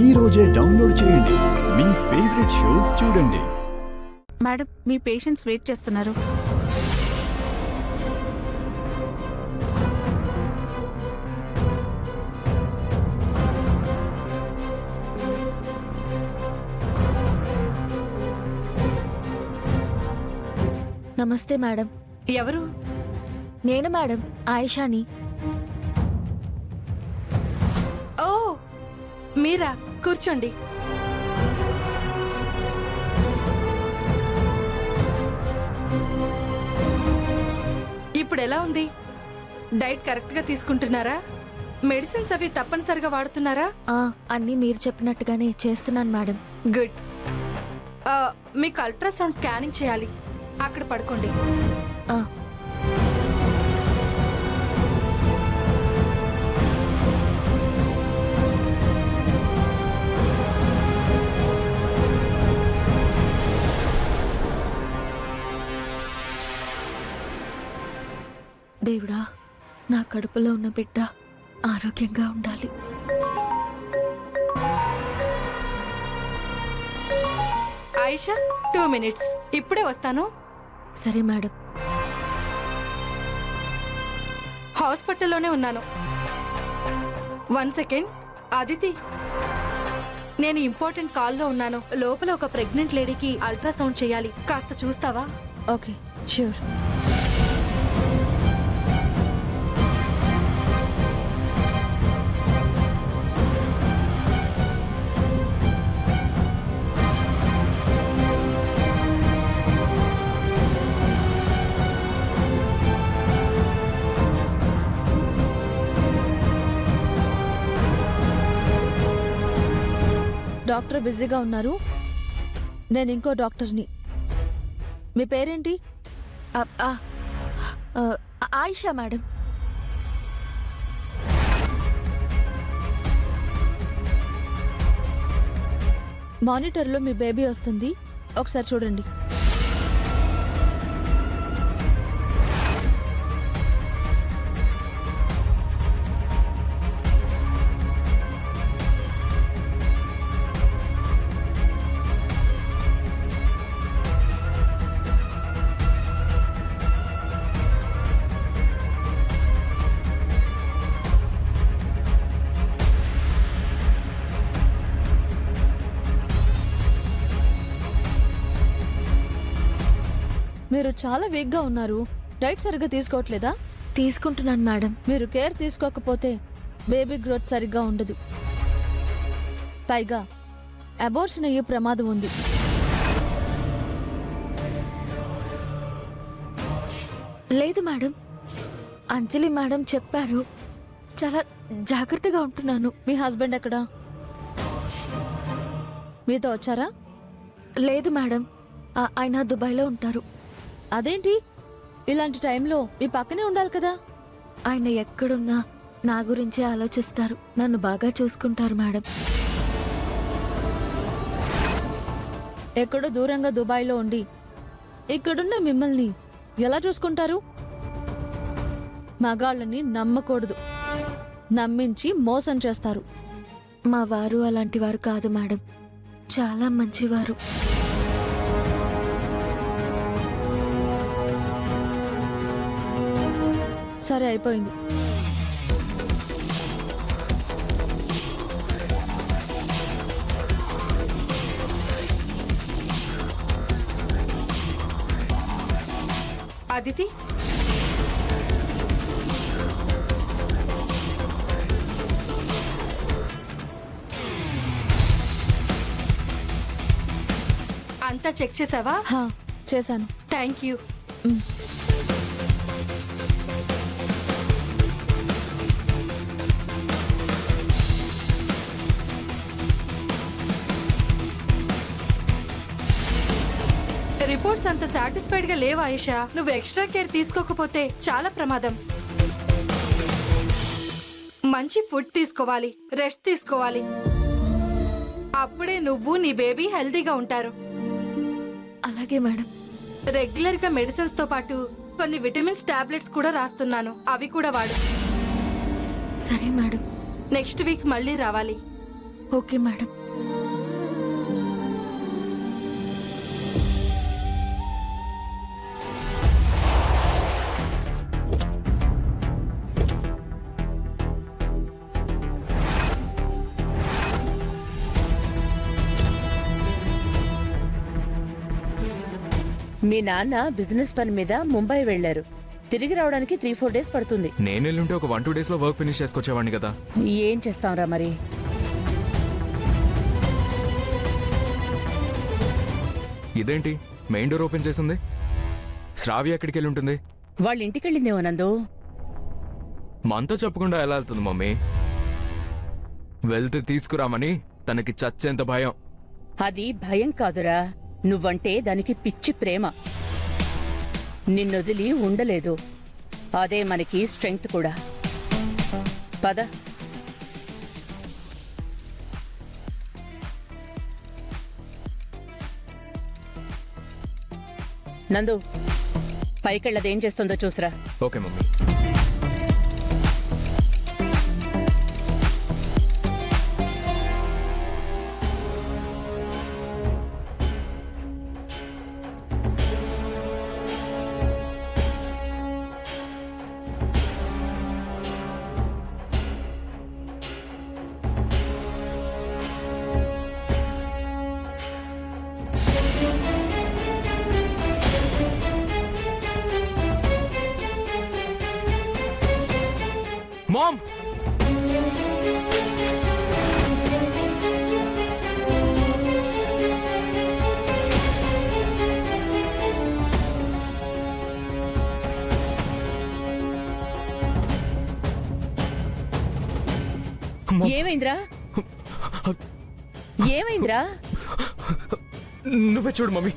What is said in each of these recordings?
ఈ రోజే డౌన్లోడ్ చేయండి. మీ ఫేవరెట్ షోస్ చూడండి. మేడం, మీ పేషెంట్స్ వెయిట్ చేస్తున్నారు. నమస్తే మేడం. ఎవరు? నేను మేడం, ఆయిషాని. ఓ మీరా, కూర్చోండి. ఇప్పుడు ఎలా ఉంది? డైట్ కరెక్ట్ గా తీసుకుంటున్నారా? మెడిసిన్స్ అవి తప్పనిసరిగా వాడుతున్నారా? అన్నీ మీరు చెప్పినట్టుగానే చేస్తున్నాను మేడం. గుడ్. మీకు అల్ట్రాసౌండ్ స్కానింగ్ చేయాలి. అక్కడ పడుకోండి. ఆ, దేవుడా, నా కడుపులో ఉన్న బిడ్డ ఆరోగ్యంగా ఉండాలి. ఆయిషా, 2 minutes. ఇప్పుడే వస్తాను. సరే మేడం. హాస్పిటల్లోనే ఉన్నాను. 1 second. అదితి, నేను ఇంపార్టెంట్ కాల్లో ఉన్నాను. లోపల ఒక ప్రెగ్నెంట్ లేడీకి అల్ట్రాసౌండ్ చేయాలి. కాస్త చూస్తావా? Okay, sure. డాక్టర్ బిజీగా ఉన్నారు. నేను ఇంకో డాక్టర్ని. మీ పేరేంటి? ఆయిషా మేడం. మానిటర్లో మీ బేబీ వస్తుంది, ఒకసారి చూడండి. మీరు చాలా వీక్గా ఉన్నారు. డైట్ సరిగ్గా తీసుకోవట్లేదా? తీసుకుంటున్నాను మేడం. మీరు కేర్ తీసుకోకపోతే బేబీ గ్రోత్ సరిగ్గా ఉండదు. పైగా అబార్షన్ అయ్యే ప్రమాదం ఉంది. లేదు మేడం, అంజలి మేడం చెప్పారు. చాలా జాగ్రత్తగా ఉంటున్నాను. మీ హస్బెండ్ ఎక్కడా? మీతో వచ్చారా? లేదు మేడం, ఆయన దుబాయ్లో ఉంటారు. అదేంటి, ఇలాంటి టైంలో మీ పక్కనే ఉండాలి కదా? ఆయన ఎక్కడున్నా నా గురించే ఆలోచిస్తారు. నన్ను బాగా చూసుకుంటారు మేడం. ఎక్కడో దూరంగా దుబాయ్లో ఉండి ఇక్కడున్న మిమ్మల్ని ఎలా చూసుకుంటారు? మగాళ్ళని నమ్మకూడదు, నమ్మించి మోసం చేస్తారు. మా వారు అలాంటి వారు కాదు మేడం, చాలా మంచివారు. సరే, అయిపోయింది. అదితి, అంతా చెక్ చేసావా? చేశాను. Thank you. రిపోర్ట్స్ అంత సాటిస్ఫైడ్ గా లేవు ఆయిషా. నువ్వు ఎక్స్ట్రా కేర్ తీసుకోకపోతే చాలా ప్రమాదం. మంచి ఫుడ్ తీసుకోవాలి, రెస్ట్ తీసుకోవాలి. అప్పుడే నువ్వు నీ బేబీ హెల్తీగా ఉంటారు. అలాగే మేడం. రెగ్యులర్ గా మెడిసిన్స్ తో పాటు కొన్ని విటమిన్స్ టాబ్లెట్స్ కూడా రాస్తున్నాను, అవి కూడా వాడు. సరే మేడం. నెక్స్ట్ వీక్ మళ్ళీ రావాలి. Okay madam. మీ నాన్న బిజినెస్ పని మీద ముంబై వెళ్లారు. తిరిగి రావడానికి 3-4 డేస్ పడుతుంది. నేను వెళ్ళుంటే ఒక 1-2 డేస్ లో వర్క్ ఫినిష్ చేసుకొచ్చేవాడిని కదా. ఏం చేస్తాంరా మరి? ఇదేంటి మెయిన్ డోర్ ఓపెన్ చేసింది? శ్రావ్య ఎక్కడికి వెళ్ళి ఉంటుంది? వాళ్ళ ఇంటికెళ్ళిందేమో నందు. మనతో చెప్పకుండా ఎలా వెళ్తుంది మమ్మీ? వెళ్తే తీసుకురామని తనకి చచ్చేంత భయం. అది భయం కాదురా, నువ్వంటే దానికి పిచ్చి ప్రేమ. నిన్నొదిలి ఉండలేదు. అదే మనకి స్ట్రెంగ్త్ కూడా. పద. నందు, పైకెళ్ళదేం చేస్తుందో చూసిరా. Okay mummy. మామ్, ఏమైందిరా? ఏమైందిరా? నువ్వే చూడు మమ్మీ.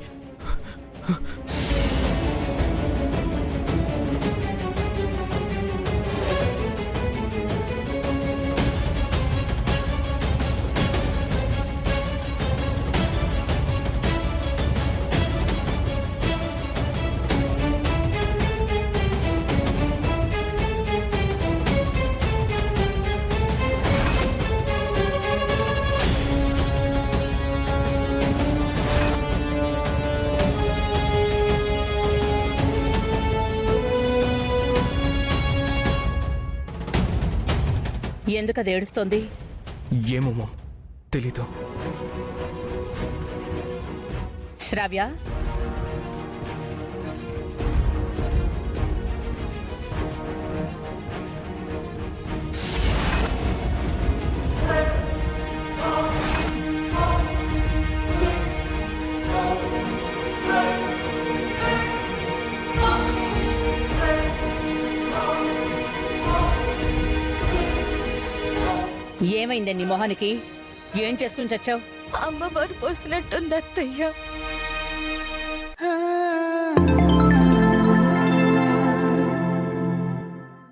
ఎందుకది ఏడుస్తోంది? ఏమో మామ్, తెలీదు. శ్రావ్య, ఏమైందే నీ మొహానికి? ఏం చేసుకుని చచ్చావు? అమ్మవారు పోసినట్టుంది అత్తయ్య.